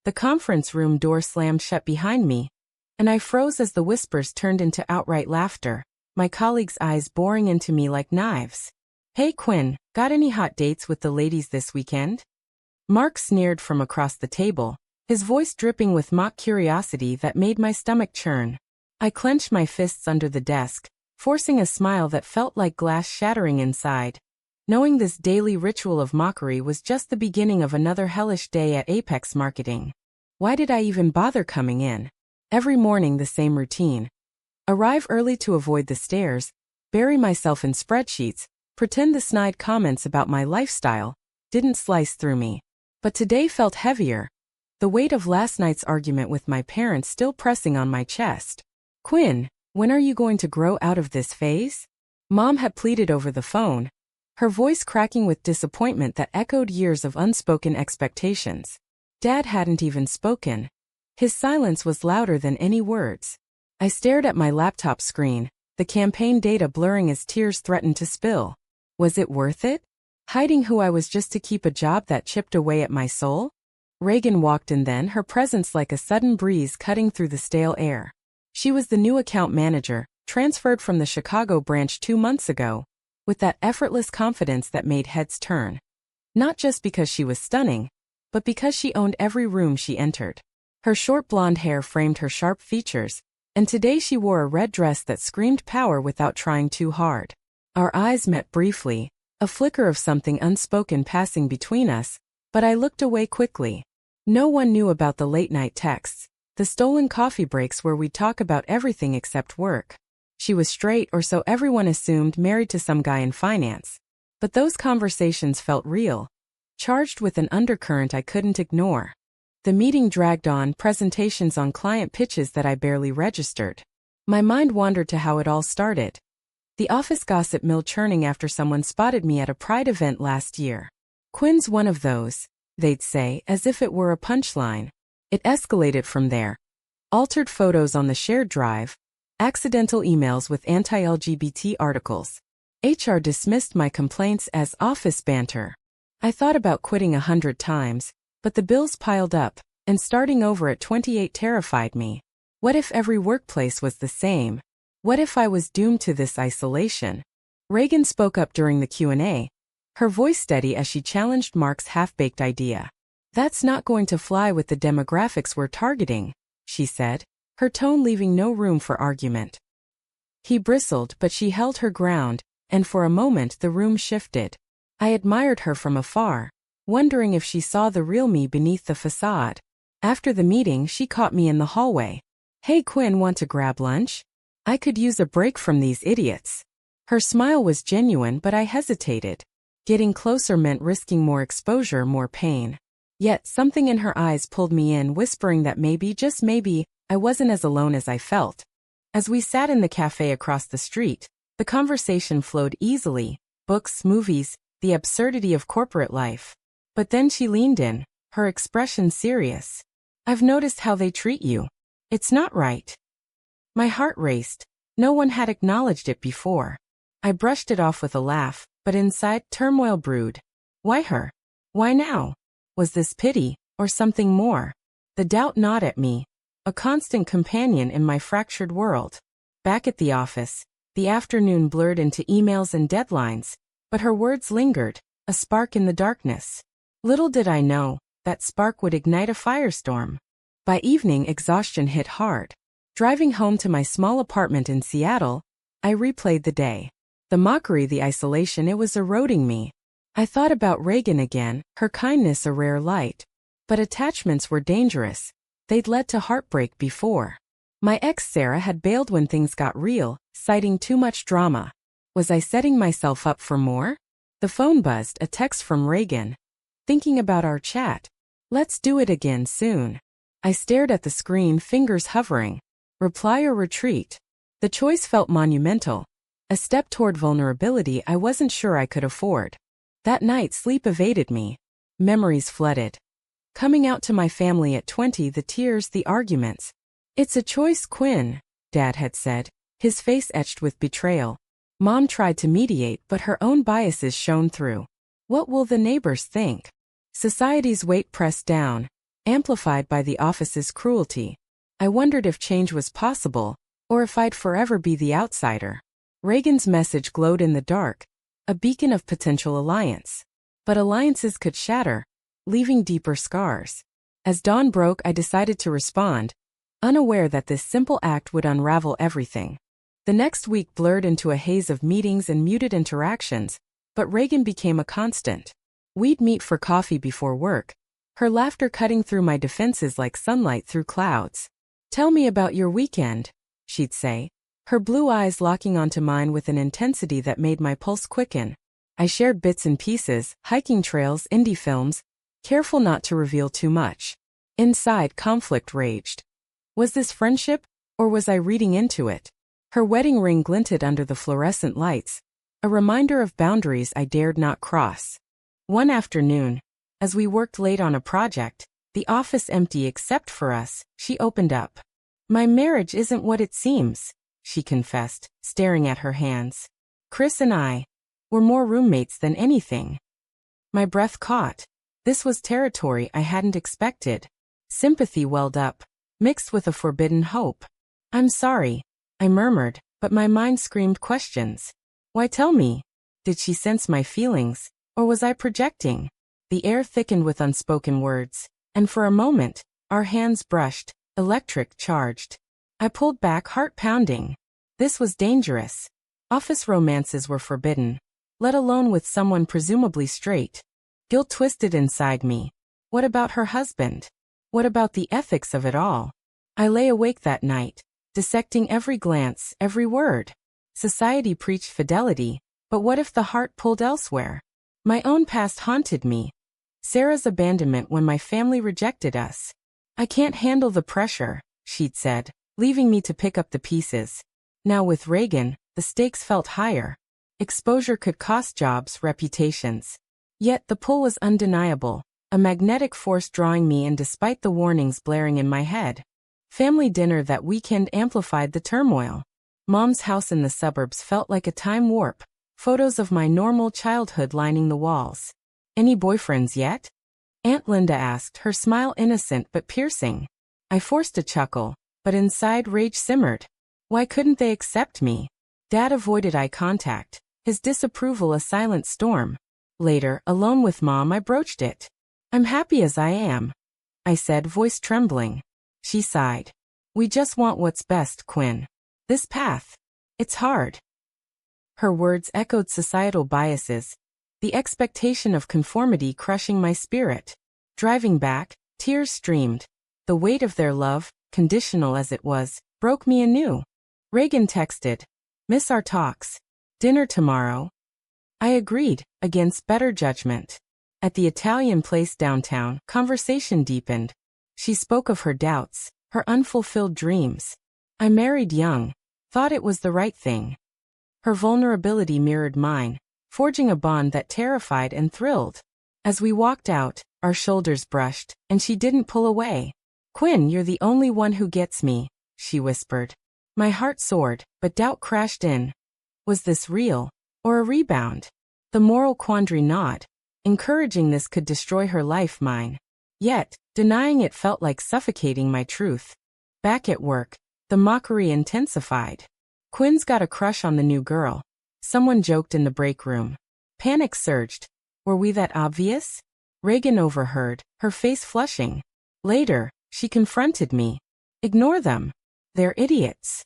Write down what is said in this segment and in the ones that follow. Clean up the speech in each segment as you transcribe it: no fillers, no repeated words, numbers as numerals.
The conference room door slammed shut behind me, and I froze as the whispers turned into outright laughter, my colleagues' eyes boring into me like knives. "Hey Quinn, got any hot dates with the ladies this weekend?" Mark sneered from across the table, his voice dripping with mock curiosity that made my stomach churn. I clenched my fists under the desk, forcing a smile that felt like glass shattering inside. Knowing this daily ritual of mockery was just the beginning of another hellish day at Apex Marketing. Why did I even bother coming in? Every morning the same routine. Arrive early to avoid the stares, bury myself in spreadsheets, pretend the snide comments about my lifestyle didn't slice through me. But today felt heavier, the weight of last night's argument with my parents still pressing on my chest. "Quinn, when are you going to grow out of this phase?" Mom had pleaded over the phone, her voice cracking with disappointment that echoed years of unspoken expectations. Dad hadn't even spoken. His silence was louder than any words. I stared at my laptop screen, the campaign data blurring as tears threatened to spill. Was it worth it? Hiding who I was just to keep a job that chipped away at my soul? Reagan walked in then, her presence like a sudden breeze cutting through the stale air. She was the new account manager, transferred from the Chicago branch 2 months ago, with that effortless confidence that made heads turn. Not just because she was stunning, but because she owned every room she entered. Her short blonde hair framed her sharp features, and today she wore a red dress that screamed power without trying too hard. Our eyes met briefly, a flicker of something unspoken passing between us, but I looked away quickly. No one knew about the late-night texts, the stolen coffee breaks where we'd talk about everything except work. She was straight, or so everyone assumed, married to some guy in finance. But those conversations felt real, charged with an undercurrent I couldn't ignore. The meeting dragged on, presentations on client pitches that I barely registered. My mind wandered to how it all started. The office gossip mill churning after someone spotted me at a Pride event last year. "Quinn's one of those," they'd say, as if it were a punchline. It escalated from there. Altered photos on the shared drive, accidental emails with anti-LGBT articles. HR dismissed my complaints as office banter. I thought about quitting 100 times, but the bills piled up, and starting over at 28 terrified me. What if every workplace was the same? What if I was doomed to this isolation? Reagan spoke up during the Q&A, her voice steady as she challenged Mark's half-baked idea. "That's not going to fly with the demographics we're targeting," she said, her tone leaving no room for argument. He bristled, but she held her ground, and for a moment the room shifted. I admired her from afar, wondering if she saw the real me beneath the facade. After the meeting, she caught me in the hallway. "Hey Quinn, want to grab lunch? I could use a break from these idiots." Her smile was genuine, but I hesitated. Getting closer meant risking more exposure, more pain. Yet something in her eyes pulled me in, whispering that maybe, just maybe, I wasn't as alone as I felt. As we sat in the cafe across the street, the conversation flowed easily: books, movies, the absurdity of corporate life. But then she leaned in, her expression serious. "I've noticed how they treat you. It's not right." My heart raced. No one had acknowledged it before. I brushed it off with a laugh, but inside, turmoil brewed. Why her? Why now? Was this pity, or something more? The doubt gnawed at me, a constant companion in my fractured world. Back at the office, the afternoon blurred into emails and deadlines, but her words lingered, a spark in the darkness. Little did I know, that spark would ignite a firestorm. By evening, exhaustion hit hard. Driving home to my small apartment in Seattle, I replayed the day. The mockery, the isolation, it was eroding me. I thought about Reagan again, her kindness a rare light. But attachments were dangerous. They'd led to heartbreak before. My ex Sarah had bailed when things got real, citing too much drama. Was I setting myself up for more? The phone buzzed, a text from Reagan. "Thinking about our chat. Let's do it again soon." I stared at the screen, fingers hovering. Reply or retreat? The choice felt monumental. A step toward vulnerability I wasn't sure I could afford. That night, sleep evaded me. Memories flooded. Coming out to my family at 20, the tears, the arguments. "It's a choice, Quinn," Dad had said, his face etched with betrayal. Mom tried to mediate, but her own biases shone through. What will the neighbors think? Society's weight pressed down. amplified by the office's cruelty. I wondered if change was possible, or if I'd forever be the outsider. Reagan's message glowed in the dark, a beacon of potential alliance. But alliances could shatter, leaving deeper scars. As dawn broke, I decided to respond, unaware that this simple act would unravel everything. The next week blurred into a haze of meetings and muted interactions, but Reagan became a constant. We'd meet for coffee before work, her laughter cutting through my defenses like sunlight through clouds. "Tell me about your weekend," she'd say, her blue eyes locking onto mine with an intensity that made my pulse quicken. I shared bits and pieces, hiking trails, indie films, careful not to reveal too much. Inside, conflict raged. Was this friendship, or was I reading into it? Her wedding ring glinted under the fluorescent lights, a reminder of boundaries I dared not cross. One afternoon, as we worked late on a project, the office empty except for us, she opened up. "My marriage isn't what it seems," she confessed, staring at her hands. "Chris and I were more roommates than anything." My breath caught. This was territory I hadn't expected. Sympathy welled up, mixed with a forbidden hope. "I'm sorry," I murmured, but my mind screamed questions. Why tell me? Did she sense my feelings, or was I projecting? The air thickened with unspoken words, and for a moment, our hands brushed, electric charged. I pulled back, heart pounding. This was dangerous. Office romances were forbidden, let alone with someone presumably straight. Guilt twisted inside me. What about her husband? What about the ethics of it all? I lay awake that night, dissecting every glance, every word. Society preached fidelity, but what if the heart pulled elsewhere? My own past haunted me. Sarah's abandonment when my family rejected us. "I can't handle the pressure," she'd said, leaving me to pick up the pieces. Now with Reagan, the stakes felt higher. Exposure could cost jobs, reputations. Yet the pull was undeniable, a magnetic force drawing me in despite the warnings blaring in my head. Family dinner that weekend amplified the turmoil. Mom's house in the suburbs felt like a time warp, photos of my normal childhood lining the walls. "Any boyfriends yet?" Aunt Linda asked, her smile innocent but piercing. I forced a chuckle, but inside rage simmered. Why couldn't they accept me? Dad avoided eye contact, his disapproval a silent storm. Later, alone with Mom, I broached it. "I'm happy as I am," I said, voice trembling. She sighed. "We just want what's best, Quinn. This path, it's hard." Her words echoed societal biases, the expectation of conformity crushing my spirit. Driving back, tears streamed. The weight of their love, conditional as it was, broke me anew. Reagan texted, "Miss our talks. Dinner tomorrow." I agreed, against better judgment. At the Italian place downtown, conversation deepened. She spoke of her doubts, her unfulfilled dreams. I married young, thought it was the right thing. Her vulnerability mirrored mine, forging a bond that terrified and thrilled. As we walked out, our shoulders brushed, and she didn't pull away. "Quinn, you're the only one who gets me," she whispered. My heart soared, but doubt crashed in. Was this real, or a rebound? The moral quandary gnawed. Encouraging this could destroy her life, mine. Yet, denying it felt like suffocating my truth. Back at work, the mockery intensified. "Quinn's got a crush on the new girl," someone joked in the break room. Panic surged. Were we that obvious? Reagan overheard, her face flushing. Later, she confronted me. "Ignore them. They're idiots."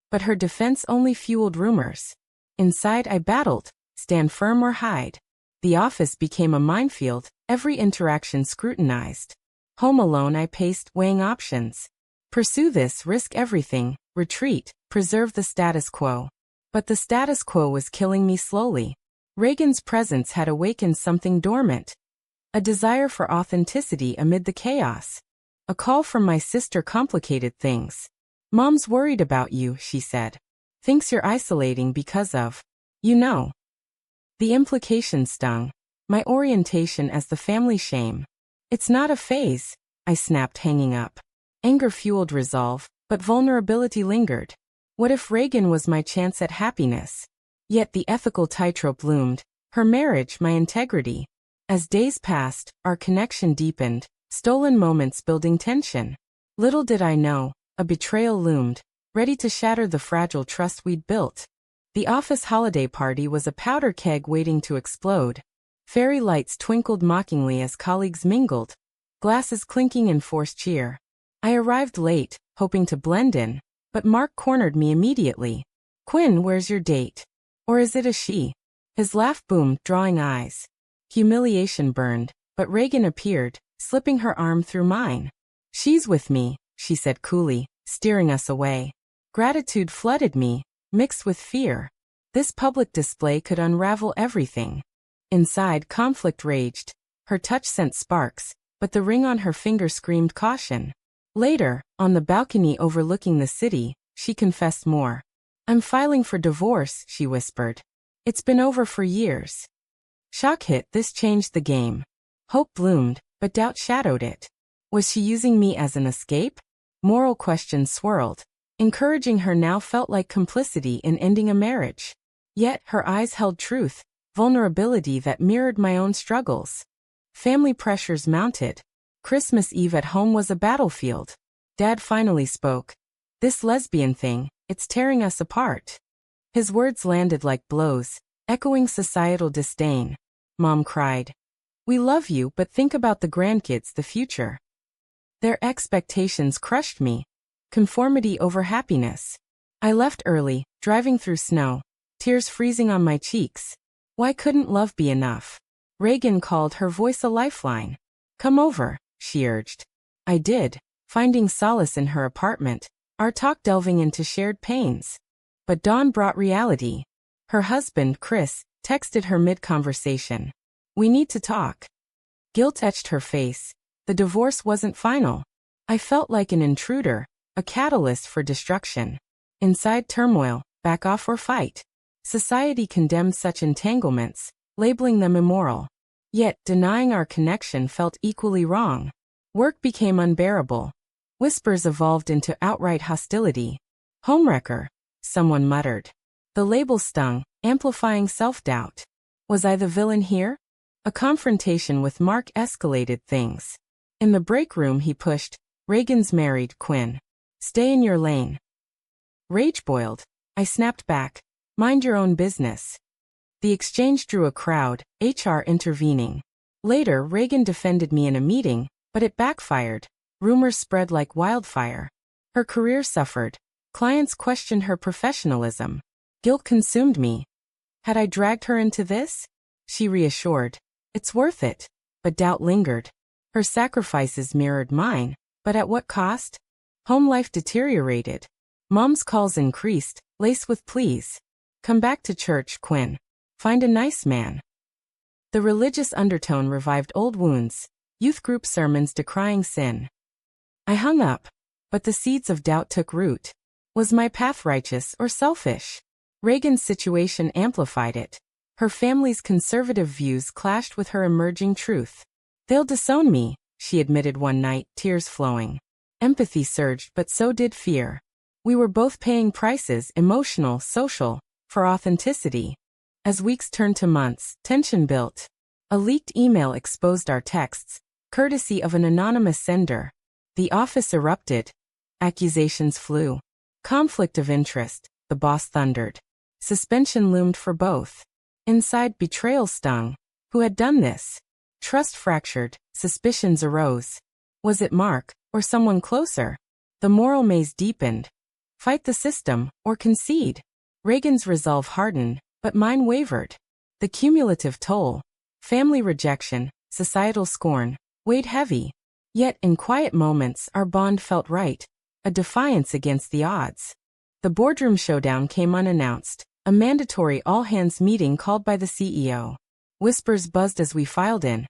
But her defense only fueled rumors. Inside I battled, stand firm or hide. The office became a minefield, every interaction scrutinized. Home alone I paced, weighing options. Pursue this, risk everything, retreat, preserve the status quo. But the status quo was killing me slowly. Reagan's presence had awakened something dormant. A desire for authenticity amid the chaos. A call from my sister complicated things. "Mom's worried about you," she said. "Thinks you're isolating because of, you know." The implication stung. My orientation as the family shame. "It's not a phase," I snapped, hanging up. Anger fueled resolve, but vulnerability lingered. What if Reagan was my chance at happiness? Yet the ethical tightrope loomed. Her marriage, my integrity. As days passed, our connection deepened, Stolen moments building tension. Little did I know, a betrayal loomed, ready to shatter the fragile trust we'd built. The office holiday party was a powder keg waiting to explode. Fairy lights twinkled mockingly as colleagues mingled, glasses clinking in forced cheer. I arrived late, hoping to blend in, but Mark cornered me immediately. "Quinn, where's your date? Or is it a she?" His laugh boomed, drawing eyes. Humiliation burned, but Reagan appeared, slipping her arm through mine. "She's with me," she said coolly, steering us away. Gratitude flooded me, mixed with fear. This public display could unravel everything. Inside, conflict raged. Her touch sent sparks, but the ring on her finger screamed caution. Later, on the balcony overlooking the city, she confessed more. "I'm filing for divorce," she whispered. "It's been over for years." Shock hit. This changed the game. Hope bloomed, but doubt shadowed it. Was she using me as an escape? Moral questions swirled. Encouraging her now felt like complicity in ending a marriage. Yet, her eyes held truth, vulnerability that mirrored my own struggles. Family pressures mounted. Christmas Eve at home was a battlefield. Dad finally spoke. "This lesbian thing, it's tearing us apart." His words landed like blows, echoing societal disdain. Mom cried. "We love you, but think about the grandkids, the future." Their expectations crushed me. Conformity over happiness. I left early, driving through snow, tears freezing on my cheeks. Why couldn't love be enough? Reagan called, her voice a lifeline. "Come over," she urged. I did, finding solace in her apartment, our talk delving into shared pains. But dawn brought reality. Her husband, Chris, texted her mid-conversation. "We need to talk." Guilt etched her face. The divorce wasn't final. I felt like an intruder, a catalyst for destruction. Inside turmoil, back off or fight. Society condemned such entanglements, labeling them immoral. Yet, denying our connection felt equally wrong. Work became unbearable. Whispers evolved into outright hostility. "Homewrecker," someone muttered. The label stung, amplifying self-doubt. Was I the villain here? A confrontation with Mark escalated things. In the break room he pushed, "Reagan's married, Quinn. Stay in your lane." Rage boiled. I snapped back. "Mind your own business." The exchange drew a crowd, HR intervening. Later, Reagan defended me in a meeting, but it backfired. Rumors spread like wildfire. Her career suffered. Clients questioned her professionalism. Guilt consumed me. Had I dragged her into this? She reassured. "It's worth it." But doubt lingered. Her sacrifices mirrored mine, but at what cost? Home life deteriorated. Mom's calls increased, laced with pleas. "Come back to church, Quinn. Find a nice man." The religious undertone revived old wounds, youth group sermons decrying sin. I hung up, but the seeds of doubt took root. Was my path righteous or selfish? Reagan's situation amplified it. Her family's conservative views clashed with her emerging truth. "They'll disown me," she admitted one night, tears flowing. Empathy surged, but so did fear. We were both paying prices, emotional, social, for authenticity. As weeks turned to months, tension built. A leaked email exposed our texts, courtesy of an anonymous sender. The office erupted. Accusations flew. Conflict of interest, the boss thundered. Suspension loomed for both. Inside, betrayal stung. Who had done this? Trust fractured, suspicions arose. Was it Mark, or someone closer? The moral maze deepened. Fight the system, or concede? Reagan's resolve hardened, but mine wavered. The cumulative toll, family rejection, societal scorn, weighed heavy. Yet in quiet moments our bond felt right, a defiance against the odds. The boardroom showdown came unannounced, a mandatory all-hands meeting called by the CEO. Whispers buzzed as we filed in.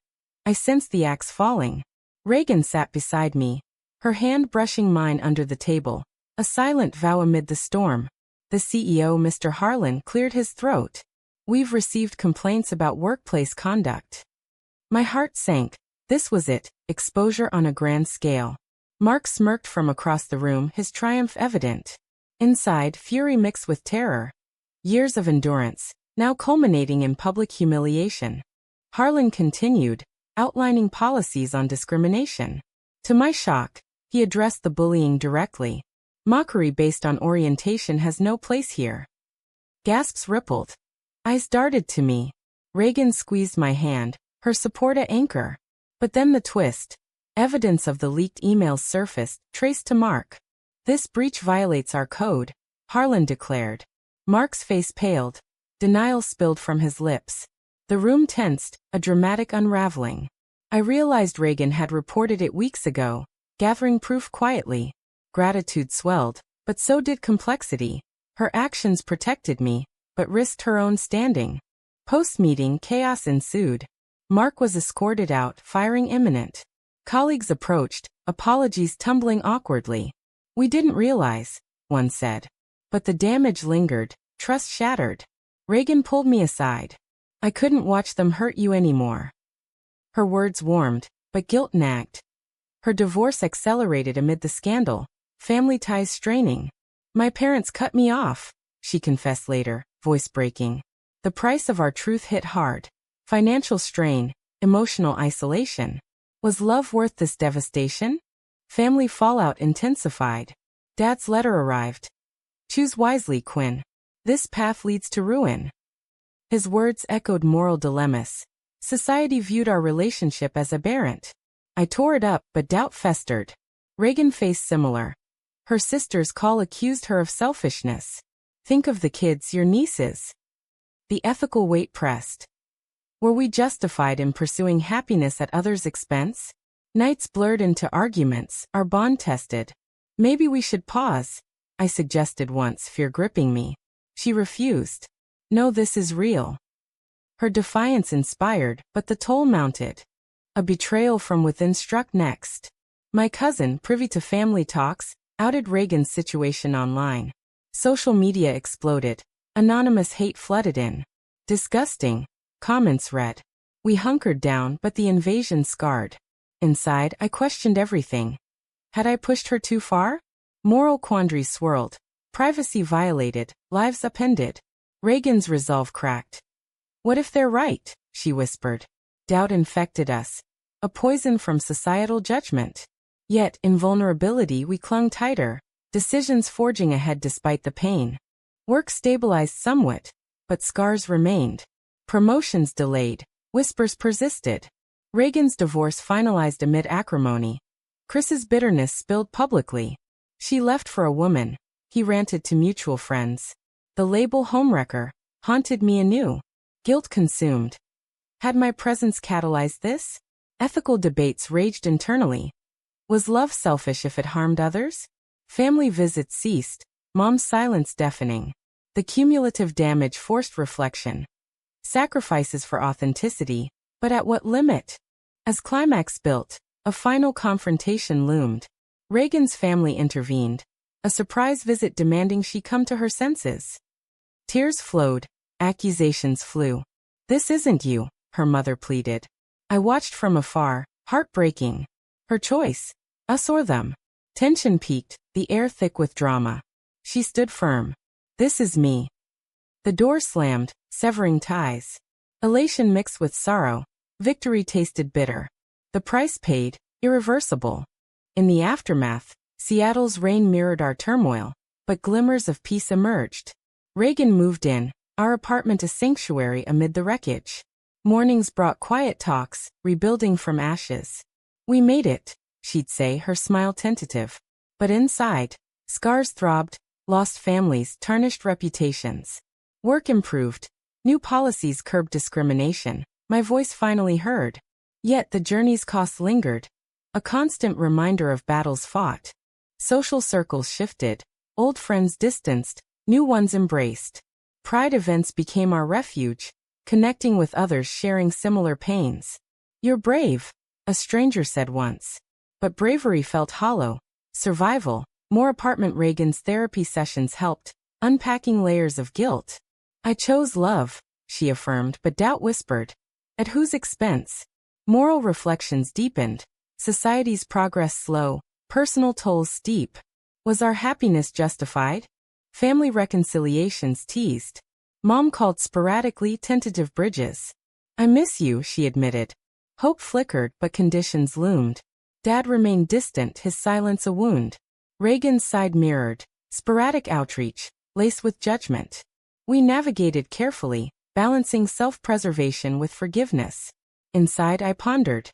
I sensed the axe falling. Reagan sat beside me, her hand brushing mine under the table, a silent vow amid the storm. The CEO, Mr. Harlan, cleared his throat. "We've received complaints about workplace conduct." My heart sank. This was it, exposure on a grand scale. Mark smirked from across the room, his triumph evident. Inside, fury mixed with terror. Years of endurance, now culminating in public humiliation. Harlan continued, outlining policies on discrimination. To my shock, he addressed the bullying directly. Mockery based on orientation has no place here. Gasps rippled. Eyes darted to me. Reagan squeezed my hand, her support at anchor. But then the twist. Evidence of the leaked emails surfaced, traced to Mark. This breach violates our code, Harlan declared. Mark's face paled. Denial spilled from his lips. The room tensed, a dramatic unraveling. I realized Reagan had reported it weeks ago, gathering proof quietly. Gratitude swelled, but so did complexity. Her actions protected me, but risked her own standing. Post-meeting chaos ensued. Mark was escorted out, firing imminent. Colleagues approached, apologies tumbling awkwardly. We didn't realize, one said. But the damage lingered, trust shattered. Reagan pulled me aside. I couldn't watch them hurt you anymore. Her words warmed, but guilt nagged. Her divorce accelerated amid the scandal, family ties straining. My parents cut me off, she confessed later, voice breaking. The price of our truth hit hard. Financial strain, emotional isolation. Was love worth this devastation? Family fallout intensified. Dad's letter arrived. Choose wisely, Quinn. This path leads to ruin. His words echoed moral dilemmas. Society viewed our relationship as aberrant. I tore it up, but doubt festered. Reagan faced similar. Her sister's call accused her of selfishness. Think of the kids, your nieces. The ethical weight pressed. Were we justified in pursuing happiness at others' expense? Nights blurred into arguments, our bond tested. Maybe we should pause, I suggested once, fear gripping me. She refused. No, this is real. Her defiance inspired, but the toll mounted. A betrayal from within struck next. My cousin, privy to family talks, outed Reagan's situation online. Social media exploded. Anonymous hate flooded in. Disgusting, comments read. We hunkered down, but the invasion scarred. Inside, I questioned everything. Had I pushed her too far? Moral quandaries swirled. Privacy violated, lives upended. Reagan's resolve cracked. What if they're right? She whispered. Doubt infected us. A poison from societal judgment. Yet, in vulnerability we clung tighter, decisions forging ahead despite the pain. Work stabilized somewhat, but scars remained. Promotions delayed, whispers persisted. Reagan's divorce finalized amid acrimony. Chris's bitterness spilled publicly. She left for a woman, he ranted to mutual friends. The label homewrecker haunted me anew. Guilt consumed. Had my presence catalyzed this? Ethical debates raged internally. Was love selfish if it harmed others? Family visits ceased, mom's silence deafening. The cumulative damage forced reflection. Sacrifices for authenticity, but at what limit? As climax built, a final confrontation loomed. Reagan's family intervened, a surprise visit demanding she come to her senses. Tears flowed, accusations flew. This isn't you, her mother pleaded. I watched from afar, heartbreaking. Her choice, us or them. Tension peaked, the air thick with drama. She stood firm. This is me. The door slammed, severing ties. Elation mixed with sorrow. Victory tasted bitter. The price paid, irreversible. In the aftermath, Seattle's rain mirrored our turmoil, but glimmers of peace emerged. Reagan moved in, our apartment a sanctuary amid the wreckage. Mornings brought quiet talks, rebuilding from ashes. We made it, she'd say, her smile tentative. But inside, scars throbbed, lost families, tarnished reputations. Work improved. New policies curbed discrimination. My voice finally heard. Yet the journey's costs lingered. A constant reminder of battles fought. Social circles shifted. Old friends distanced. New ones embraced. Pride events became our refuge, connecting with others sharing similar pains. You're brave, a stranger said once. But bravery felt hollow. Survival. More apartment Reagan's therapy sessions helped, unpacking layers of guilt. I chose love, she affirmed, but doubt whispered. At whose expense? Moral reflections deepened. Society's progress slow, personal tolls steep. Was our happiness justified? Family reconciliations teased. Mom called sporadically, tentative bridges. I miss you, she admitted. Hope flickered, but conditions loomed. Dad remained distant, his silence a wound. Reagan's side mirrored, sporadic outreach, laced with judgment. We navigated carefully, balancing self-preservation with forgiveness. Inside I pondered.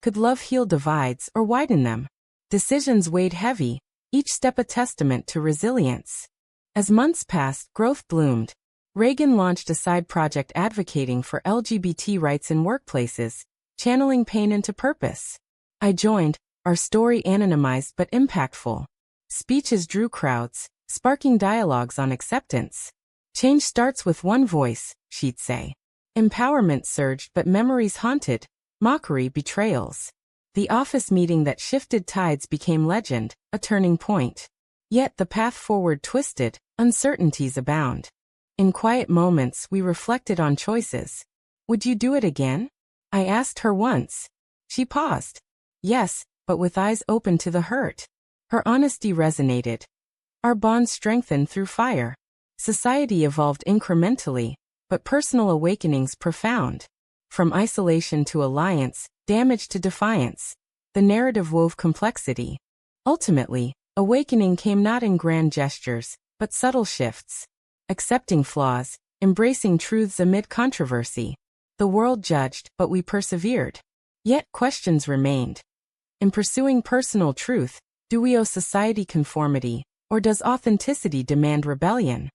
Could love heal divides or widen them? Decisions weighed heavy, each step a testament to resilience. As months passed, growth bloomed. Reagan launched a side project advocating for LGBT rights in workplaces, channeling pain into purpose. I joined, our story anonymized but impactful. Speeches drew crowds, sparking dialogues on acceptance. Change starts with one voice, she'd say. Empowerment surged but memories haunted, mockery, betrayals. The office meeting that shifted tides became legend, a turning point. Yet the path forward twisted, uncertainties abound. In quiet moments we reflected on choices. Would you do it again? I asked her once. She paused. Yes, but with eyes open to the hurt. Her honesty resonated. Our bond strengthened through fire. Society evolved incrementally, but personal awakenings profound. From isolation to alliance, damage to defiance, the narrative wove complexity. Ultimately, awakening came not in grand gestures, but subtle shifts. Accepting flaws, embracing truths amid controversy. The world judged, but we persevered. Yet questions remained. In pursuing personal truth, do we owe society conformity, or does authenticity demand rebellion?